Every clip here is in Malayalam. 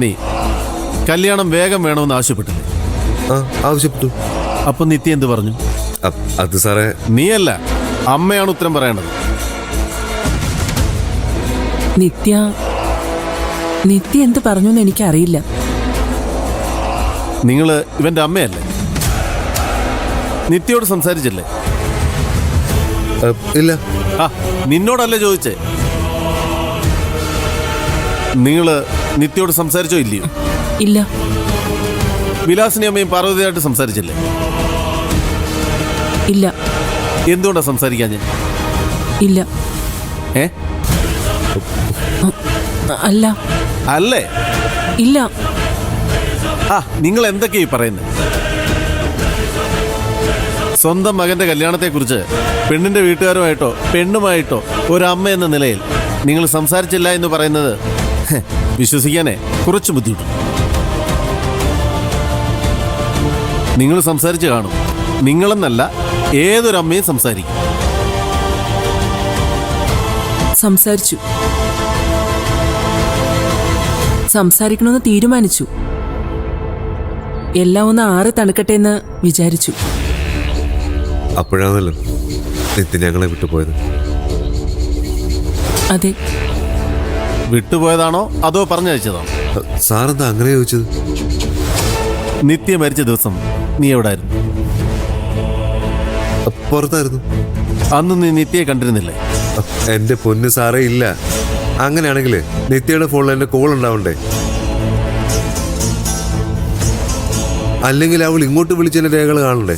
നീ കല്യാണം വേഗം വേണമെന്ന് ആവശ്യപ്പെട്ടില്ലേ? ആവശ്യപ്പെട്ടു. അപ്പൊ നിത്യ എന്ത് പറഞ്ഞു? അത് സാറേ, നീയല്ല, അമ്മയാണ് ഉത്തരം പറയേണ്ടത്. നിത്യ എന്ത് പറഞ്ഞു എന്ന് എനിക്കറിയില്ല. നിങ്ങള് ഇവന്റെ അമ്മയല്ലേ? നിത്യയോട് സംസാരിച്ചില്ലേ? ഇല്ല. നിന്നോടല്ലേ ചോദിച്ചേ? നിങ്ങള് നിത്യയോട് സംസാരിച്ചോ ഇല്ലയോ? ഇല്ല. വിലാസിനി അമ്മയും പാർവതിയായിട്ട് സംസാരിച്ചില്ലേ? ഇല്ല. എന്തുകൊണ്ടാ സംസാരിക്കാൻ ഞാൻ? ഇല്ല. അല്ല. അല്ലേ? ഇല്ല. നിങ്ങൾ എന്തൊക്കെയാ പറയുന്നത്? സ്വന്തം മകന്റെ കല്യാണത്തെക്കുറിച്ച് പെണ്ണിന്റെ വീട്ടുകാരുമായിട്ടോ പെണ്ണുമായിട്ടോ ഒരമ്മ എന്ന നിലയിൽ നിങ്ങൾ സംസാരിച്ചില്ല എന്ന് പറയുന്നത് വിശ്വസിക്കാനേ കുറച്ച് ബുദ്ധിമുട്ടുണ്ട്. നിങ്ങൾ സംസാരിച്ച് കാണും. നിങ്ങളെന്നല്ല, ഏതൊരമ്മയും സംസാരിക്കും. സംസാരിക്കണമെന്ന് തീരുമാനിച്ചു. എല്ലാം ഒന്ന് ആറി തണുക്കട്ടെ എന്ന് വിചാരിച്ചു. അപ്പോഴാണല്ലോ നിത്യ ഞങ്ങളെ വിട്ടുപോയത്. അതെ. വിട്ടുപോയതാണോ അതോ പറഞ്ഞയച്ചതാണോ? സാറെന്താ അങ്ങനെ ചോദിച്ചത്? നിത്യ മരിച്ച ദിവസം നീ എവിടായിരുന്നു? പുറത്തായിരുന്നു. അന്ന് നീ നിത്യയെ കണ്ടിരുന്നില്ലേ? എന്റെ പൊന്ന് സാറേ, ഇല്ല. അങ്ങനെയാണെങ്കിലേ നിത്യയുടെ ഫോണിൽ എന്റെ കോൾ ഉണ്ടാവണ്ടേ? അല്ലെങ്കിൽ അവൾ ഇങ്ങോട്ട് വിളിച്ചതിന്റെ രേഖകൾ കാണണ്ടേ?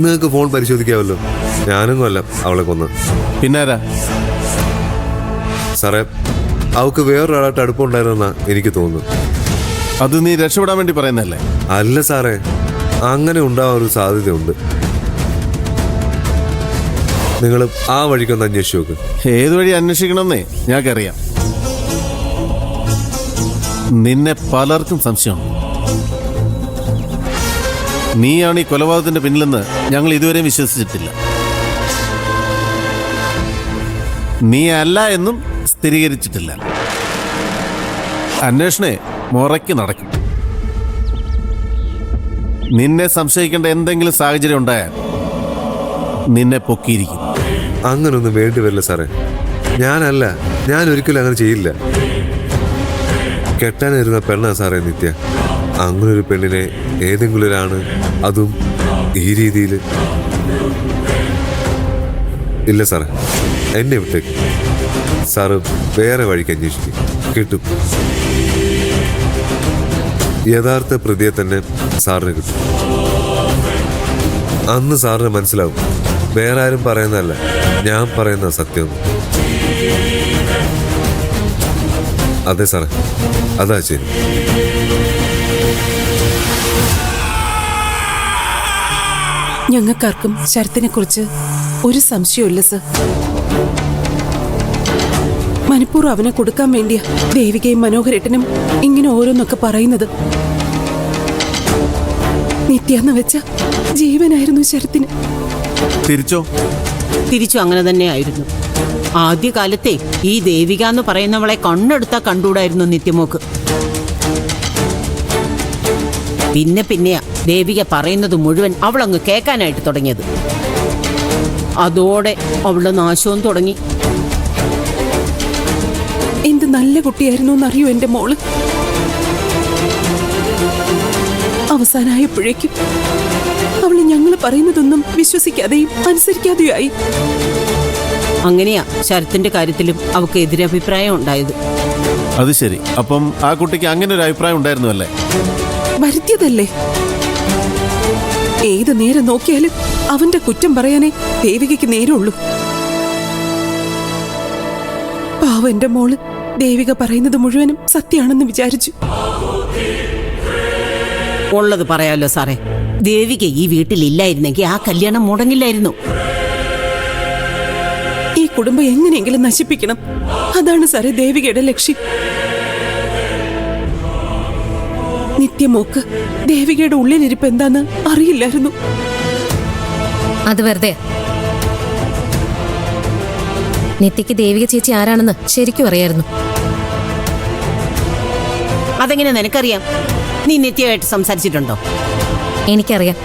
നിങ്ങൾക്ക് ഫോൺ പരിശോധിക്കാമല്ലോ. ഞാനും കൊല്ലാം അവളെ കൊന്ന്. പിന്നാരാ? സാറേ, അവൾക്ക് വേറൊരാളായിട്ട് അടുപ്പമുണ്ടായിരുന്നെന്നാ എനിക്ക് തോന്നുന്നു. അത് നീ രക്ഷപ്പെടാൻ വേണ്ടി പറയുന്നല്ലേ? അല്ല സാറേ, അങ്ങനെ ഉണ്ടാവാൻ ഒരു സാധ്യതയുണ്ട്. നിങ്ങൾ ആ വഴിക്കൊന്ന് അന്വേഷിച്ചു നോക്ക്. ഏത് വഴി അന്വേഷിക്കണമെന്നേ ഞങ്ങൾക്കറിയാം. നിന്നെ പലർക്കും സംശയമുണ്ട്. നീയാണ് ഈ കൊലപാതകത്തിന്റെ പിന്നിലെന്ന് ഞങ്ങൾ ഇതുവരെ വിശ്വസിച്ചിട്ടില്ല. നീ അല്ല എന്നും സ്ഥിരീകരിച്ചിട്ടില്ല. അന്വേഷണേ മുറയ്ക്ക് നടക്കും. നിന്നെ സംശയിക്കേണ്ട എന്തെങ്കിലും സാഹചര്യം ഉണ്ടായാൽ നിന്നെ പൊക്കിയിരിക്കും. അങ്ങനൊന്നും വേണ്ടി വരില്ല സാറേ. ഞാൻ ഒരിക്കലും അങ്ങനെ ചെയ്യില്ല. കെട്ടാനിരുന്ന പെണ്ണാ സാറേ നിത്യ. അങ്ങനൊരു പെണ്ണിനെ ഏതെങ്കിലും ഒരാണ്, അതും ഈ രീതിയിൽ. ഇല്ല സാറേ, എന്നെ വിട്ടേക്ക്. സാറ് വേറെ വഴിക്ക് അന്വേഷിക്കും, കിട്ടും. യഥാർത്ഥ പ്രതിയെ തന്നെ സാറിന് കിട്ടും. അന്ന് സാറിന് മനസ്സിലാവും, വേറെ ആരും പറയുന്നതല്ല, ഞാൻ പറയുന്ന സത്യം. അതെ സാറേ, അതാ ശരി. ഞങ്ങൾക്കാർക്കും ശരത്തിനെ കുറിച്ച് ഒരു സംശയമില്ല സർ. മനഃപൂർവ്വം അവനെ കൊടുക്കാൻ വേണ്ടിയാ ദേവികയും മനോഹരേട്ടനും ഇങ്ങനെ ഓരോന്നൊക്കെ പറയുന്നത്. നിത്യാന്ന് വെച്ച ജീവനായിരുന്നു ശരത്തിന്. തിരിച്ചു അങ്ങനെ തന്നെയായിരുന്നു. ആദ്യകാലത്തെ ഈ ദേവിക എന്ന് പറയുന്നവളെ കണ്ണെടുത്താ കണ്ടുകൂടായിരുന്നു നിത്യമോക്ക്. പിന്നെയാ ദേവിക പറയുന്നത് മുഴുവൻ അവളങ്ങ് കേൾക്കാനായിട്ട് തുടങ്ങിയത്. അതോടെ അവളുടെ നാശവും തുടങ്ങി. എന്ത് നല്ല കുട്ടിയായിരുന്നു എന്നറിയോ എന്റെ മോള്. അവസാനായപ്പോഴേക്കും അവള് ഞങ്ങള് പറയുന്നതൊന്നും വിശ്വസിക്കാതെയും അനുസരിക്കാതെയും ആയി. അങ്ങനെയാ ശരത്തിന്റെ കാര്യത്തിലും അവൾക്ക് എതിരഭിപ്രായം ഉണ്ടായത്. അത് ശരി. അപ്പം ആ കുട്ടിക്ക് അങ്ങനെ ഒരു അഭിപ്രായം ഉണ്ടായിരുന്നു അല്ലേ? വരുത്തിയതല്ലേ. ഏത് നേരം നോക്കിയാലും അവന്റെ കുറ്റം പറയാനേ ദേവികയ്ക്ക് നേരമുള്ളൂ. പാവം എന്റെ മോള് ദേവിക പറയുന്നത് മുഴുവനും സത്യമാണെന്ന് വിചാരിച്ചു. ഉള്ളത് പറയാലോ സാറേ, ദേവിക ഈ വീട്ടിലില്ലായിരുന്നെങ്കിൽ ആ കല്യാണം മുടങ്ങില്ലായിരുന്നു. ഈ കുടുംബം എങ്ങനെയെങ്കിലും നശിപ്പിക്കണം, അതാണ് സാറേ ദേവികയുടെ ലക്ഷ്യം. നിത്യമോക്ക് ദേവികയുടെ ഉള്ളിലിരിപ്പ് എന്താന്ന് അറിയില്ലായിരുന്നു. അത് വെറുതെ. നിത്യക്ക് ദേവിക ചേച്ചി ആരാണെന്ന് ശരിക്കും അറിയായിരുന്നു. അതെങ്ങനെ നിനക്കറിയാം? നീ നിത്യമായിട്ട് സംസാരിച്ചിട്ടുണ്ടോ? എനിക്കറിയാം